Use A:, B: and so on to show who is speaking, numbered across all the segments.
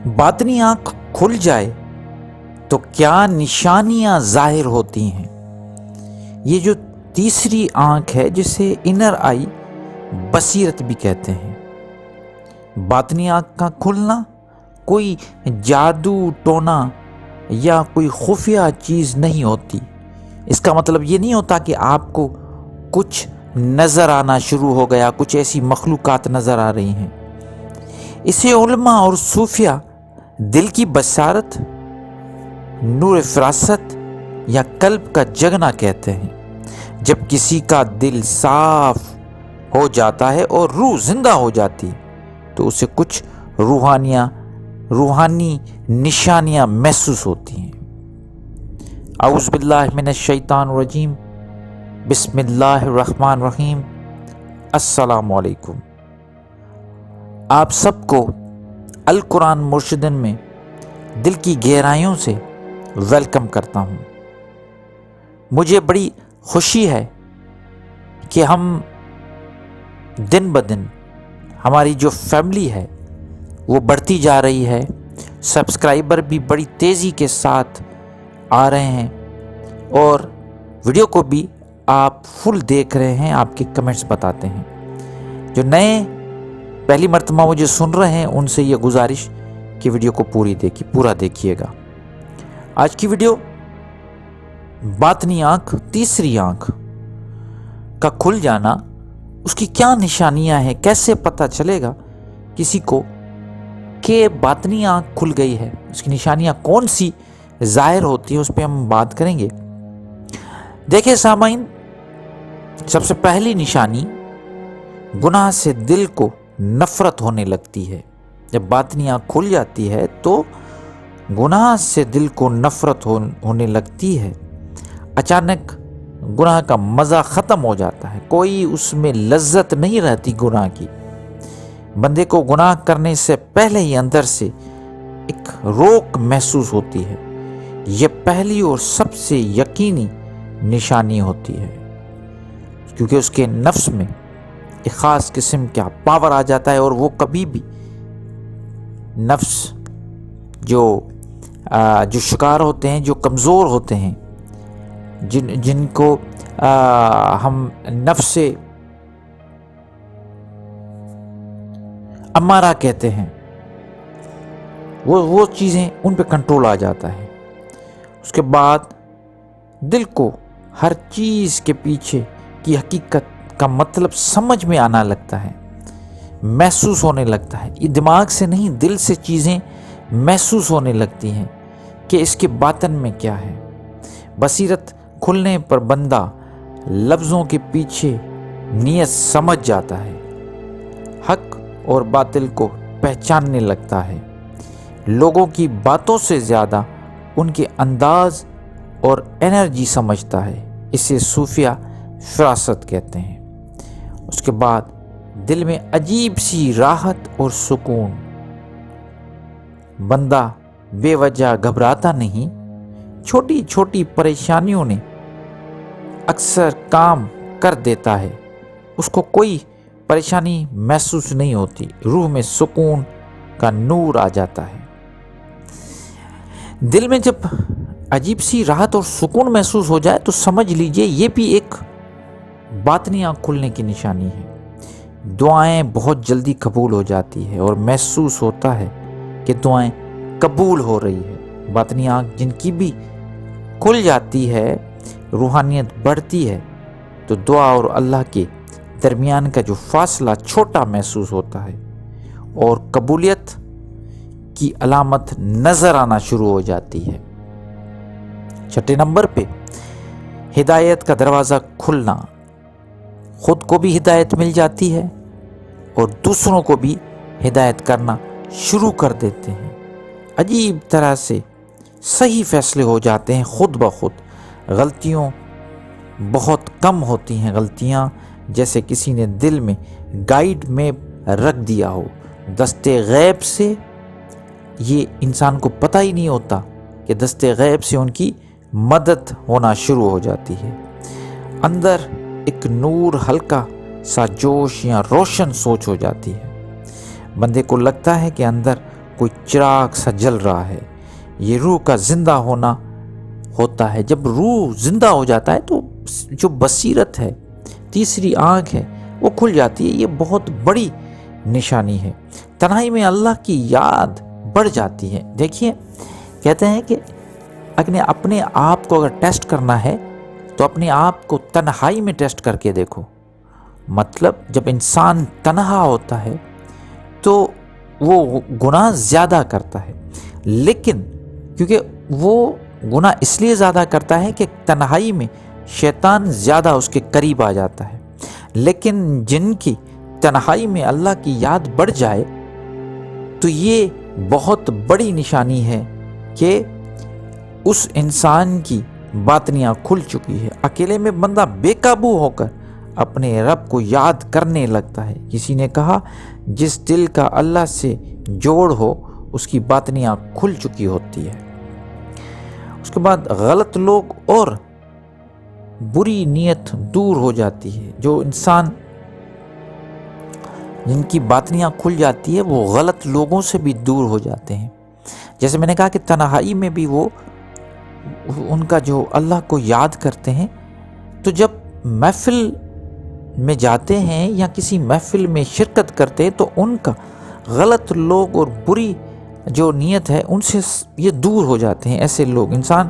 A: باطنی آنکھ کھل جائے تو کیا نشانیاں ظاہر ہوتی ہیں۔ یہ جو تیسری آنکھ ہے جسے انر آئی بصیرت بھی کہتے ہیں۔ باطنی آنکھ کا کھلنا کوئی جادو ٹونا یا کوئی خفیہ چیز نہیں ہوتی۔ اس کا مطلب یہ نہیں ہوتا کہ آپ کو کچھ نظر آنا شروع ہو گیا، کچھ ایسی مخلوقات نظر آ رہی ہیں۔ اسے علماء اور صوفیہ دل کی بصارت، نور فراست یا قلب کا جگنا کہتے ہیں۔ جب کسی کا دل صاف ہو جاتا ہے اور روح زندہ ہو جاتی تو اسے کچھ روحانی نشانیاں محسوس ہوتی ہیں۔ اعوذ باللہ من الشیطان الرجیم، بسم اللہ الرحمن الرحیم۔ السلام علیکم۔ آپ سب کو القرآن مرشدن میں دل کی گہرائیوں سے ویلکم کرتا ہوں۔ مجھے بڑی خوشی ہے کہ ہم دن بدن ہماری جو فیملی ہے وہ بڑھتی جا رہی ہے، سبسکرائبر بھی بڑی تیزی کے ساتھ آ رہے ہیں اور ویڈیو کو بھی آپ فل دیکھ رہے ہیں، آپ کے کمنٹس بتاتے ہیں۔ جو نئے پہلی مرتبہ مجھے سن رہے ہیں ان سے یہ گزارش کہ ویڈیو کو پورا دیکھیے گا۔ آج کی ویڈیو باطنی آنکھ، تیسری آنکھ کا کھل جانا، اس کی کیا نشانیاں ہیں، کیسے پتہ چلے گا کسی کو کہ باطنی آنکھ کھل گئی ہے، اس کی نشانیاں کون سی ظاہر ہوتی ہیں، اس پہ ہم بات کریں گے۔ دیکھیں سامعین، سب سے پہلی نشانی گناہ سے دل کو نفرت ہونے لگتی ہے۔ جب باطنی آنکھ کھل جاتی ہے تو گناہ سے دل کو نفرت ہونے لگتی ہے۔ اچانک گناہ کا مزہ ختم ہو جاتا ہے، کوئی اس میں لذت نہیں رہتی گناہ کی۔ بندے کو گناہ کرنے سے پہلے ہی اندر سے ایک روک محسوس ہوتی ہے۔ یہ پہلی اور سب سے یقینی نشانی ہوتی ہے، کیونکہ اس کے نفس میں ایک خاص قسم کا پاور آ جاتا ہے اور وہ کبھی بھی نفس جو شکار ہوتے ہیں، جو کمزور ہوتے ہیں، جن کو ہم نفس امارہ کہتے ہیں، وہ چیزیں ان پہ کنٹرول آ جاتا ہے۔ اس کے بعد دل کو ہر چیز کے پیچھے کی حقیقت کا مطلب سمجھ میں آنا لگتا ہے، محسوس ہونے لگتا ہے۔ یہ دماغ سے نہیں، دل سے چیزیں محسوس ہونے لگتی ہیں کہ اس کے باطن میں کیا ہے۔ بصیرت کھلنے پر بندہ لفظوں کے پیچھے نیت سمجھ جاتا ہے، حق اور باطل کو پہچاننے لگتا ہے، لوگوں کی باتوں سے زیادہ ان کے انداز اور انرجی سمجھتا ہے۔ اسے صوفیہ فراست کہتے ہیں۔ اس کے بعد دل میں عجیب سی راحت اور سکون، بندہ بے وجہ گھبراتا نہیں۔ چھوٹی چھوٹی پریشانیوں نے اکثر کام کر دیتا ہے، اس کو کوئی پریشانی محسوس نہیں ہوتی، روح میں سکون کا نور آ جاتا ہے۔ دل میں جب عجیب سی راحت اور سکون محسوس ہو جائے تو سمجھ لیجئے یہ بھی ایک باطنی آنکھ کھلنے کی نشانی ہے۔ دعائیں بہت جلدی قبول ہو جاتی ہے اور محسوس ہوتا ہے کہ دعائیں قبول ہو رہی ہے۔ باطنی آنکھ جن کی بھی کھل جاتی ہے، روحانیت بڑھتی ہے تو دعا اور اللہ کے درمیان کا جو فاصلہ چھوٹا محسوس ہوتا ہے اور قبولیت کی علامت نظر آنا شروع ہو جاتی ہے۔ چھٹے نمبر پہ ہدایت کا دروازہ کھلنا، خود کو بھی ہدایت مل جاتی ہے اور دوسروں کو بھی ہدایت کرنا شروع کر دیتے ہیں۔ عجیب طرح سے صحیح فیصلے ہو جاتے ہیں خود بخود، غلطیوں بہت کم ہوتی ہیں۔ غلطیاں جیسے کسی نے دل میں گائیڈ میپ رکھ دیا ہو، دستے غیب سے، یہ انسان کو پتہ ہی نہیں ہوتا کہ دستے غیب سے ان کی مدد ہونا شروع ہو جاتی ہے۔ اندر ایک نور، ہلکا سا جوش یا روشن سوچ ہو جاتی ہے۔ بندے کو لگتا ہے کہ اندر کوئی چراغ سا جل رہا ہے. یہ روح کا زندہ ہونا ہوتا ہے. جب روح زندہ ہو جاتا ہے تو جو بصیرت ہے، تیسری آنکھ ہے، وہ کھل جاتی ہے. یہ بہت بڑی نشانی ہے. تنہائی میں اللہ کی یاد بڑھ جاتی ہے. دیکھیے کہتے ہیں کہ اپنے آپ کو اگر ٹیسٹ کرنا ہے تو اپنے آپ کو تنہائی میں ٹیسٹ کر کے دیکھو. مطلب جب انسان تنہا ہوتا ہے تو وہ گناہ زیادہ کرتا ہے، لیکن کیونکہ وہ گناہ اس لیے زیادہ کرتا ہے کہ تنہائی میں شیطان زیادہ اس کے قریب آ جاتا ہے. لیکن جن کی تنہائی میں اللہ کی یاد بڑھ جائے تو یہ بہت بڑی نشانی ہے کہ اس انسان کی باطنیاں کھل چکی ہے. اکیلے میں بندہ بے قابو ہو کر اپنے رب کو یاد کرنے لگتا ہے. کسی نے کہا جس دل کا اللہ سے جوڑ ہو اس کی باطنیاں کھل چکی ہوتی ہے. اس کے بعد غلط لوگ اور بری نیت دور ہو جاتی ہے. جو انسان جن کی باطنیاں کھل جاتی ہے وہ غلط لوگوں سے بھی دور ہو جاتے ہیں. جیسے میں نے کہا کہ تنہائی میں بھی وہ ان کا جو اللہ کو یاد کرتے ہیں، تو جب محفل میں جاتے ہیں یا کسی محفل میں شرکت کرتے ہیں تو ان کا غلط لوگ اور بری جو نیت ہے ان سے یہ دور ہو جاتے ہیں. ایسے لوگ انسان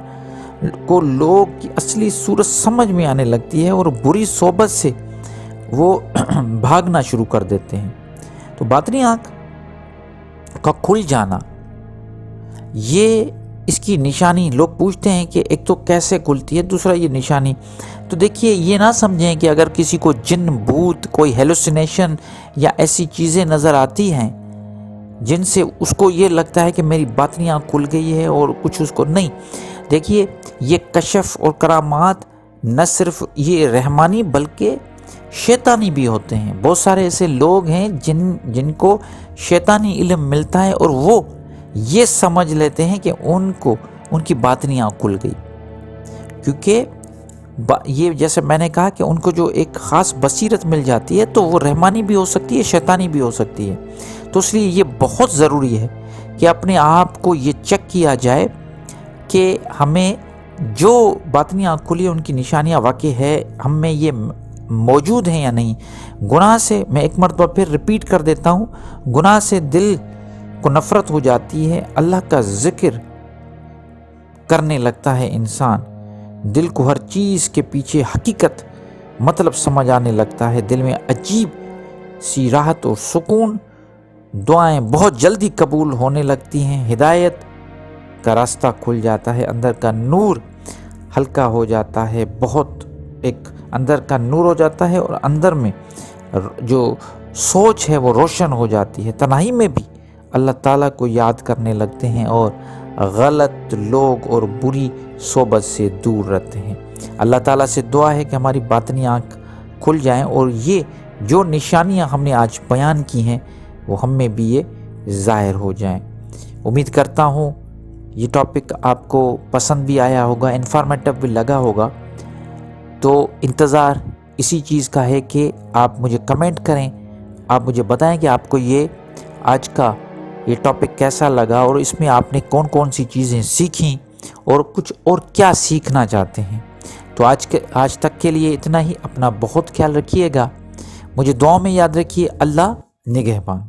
A: کو لوگ کی اصلی صورت سمجھ میں آنے لگتی ہے اور بری صحبت سے وہ بھاگنا شروع کر دیتے ہیں. تو باطنی آنکھ کا کھل جانا یہ اس کی نشانی لوگ پوچھتے ہیں کہ ایک تو کیسے کھلتی ہے، دوسرا یہ نشانی. تو دیکھیے یہ نہ سمجھیں کہ اگر کسی کو جن بھوت کوئی ہیلوسینیشن یا ایسی چیزیں نظر آتی ہیں جن سے اس کو یہ لگتا ہے کہ میری باطنیاں کھل گئی ہے اور کچھ اس کو نہیں. دیکھیے یہ کشف اور کرامات نہ صرف یہ رحمانی بلکہ شیطانی بھی ہوتے ہیں. بہت سارے ایسے لوگ ہیں جن کو شیطانی علم ملتا ہے اور وہ یہ سمجھ لیتے ہیں کہ ان کی باطنیاں کھل گئی. کیونکہ یہ جیسے میں نے کہا کہ ان کو جو ایک خاص بصیرت مل جاتی ہے تو وہ رحمانی بھی ہو سکتی ہے، شیطانی بھی ہو سکتی ہے. تو اس لیے یہ بہت ضروری ہے کہ اپنے آپ کو یہ چیک کیا جائے کہ ہمیں جو باطنیاں کھلی ان کی نشانیاں واقع ہے ہم میں یہ موجود ہیں یا نہیں. گناہ سے میں ایک مرتبہ پھر ریپیٹ کر دیتا ہوں، گناہ سے دل کو نفرت ہو جاتی ہے. اللہ کا ذکر کرنے لگتا ہے انسان، دل کو ہر چیز کے پیچھے حقیقت مطلب سمجھ آنے لگتا ہے. دل میں عجیب سی راحت اور سکون، دعائیں بہت جلدی قبول ہونے لگتی ہیں، ہدایت کا راستہ کھل جاتا ہے، اندر کا نور ہلکا ہو جاتا ہے، بہت ایک اندر کا نور ہو جاتا ہے اور اندر میں جو سوچ ہے وہ روشن ہو جاتی ہے. تنہائی میں بھی اللہ تعالیٰ کو یاد کرنے لگتے ہیں اور غلط لوگ اور بری صحبت سے دور رہتے ہیں. اللہ تعالیٰ سے دعا ہے کہ ہماری باطنی آنکھ کھل جائیں اور یہ جو نشانیاں ہم نے آج بیان کی ہیں وہ ہم میں بھی یہ ظاہر ہو جائیں. امید کرتا ہوں یہ ٹاپک آپ کو پسند بھی آیا ہوگا، انفارمیٹیو بھی لگا ہوگا. تو انتظار اسی چیز کا ہے کہ آپ مجھے کمنٹ کریں، آپ مجھے بتائیں کہ آپ کو یہ آج کا یہ ٹاپک کیسا لگا اور اس میں آپ نے کون کون سی چیزیں سیکھیں اور کچھ اور کیا سیکھنا چاہتے ہیں. تو آج تک کے لیے اتنا ہی. اپنا بہت خیال رکھیے گا، مجھے دعاؤں میں یاد رکھیے. اللہ نگہبان.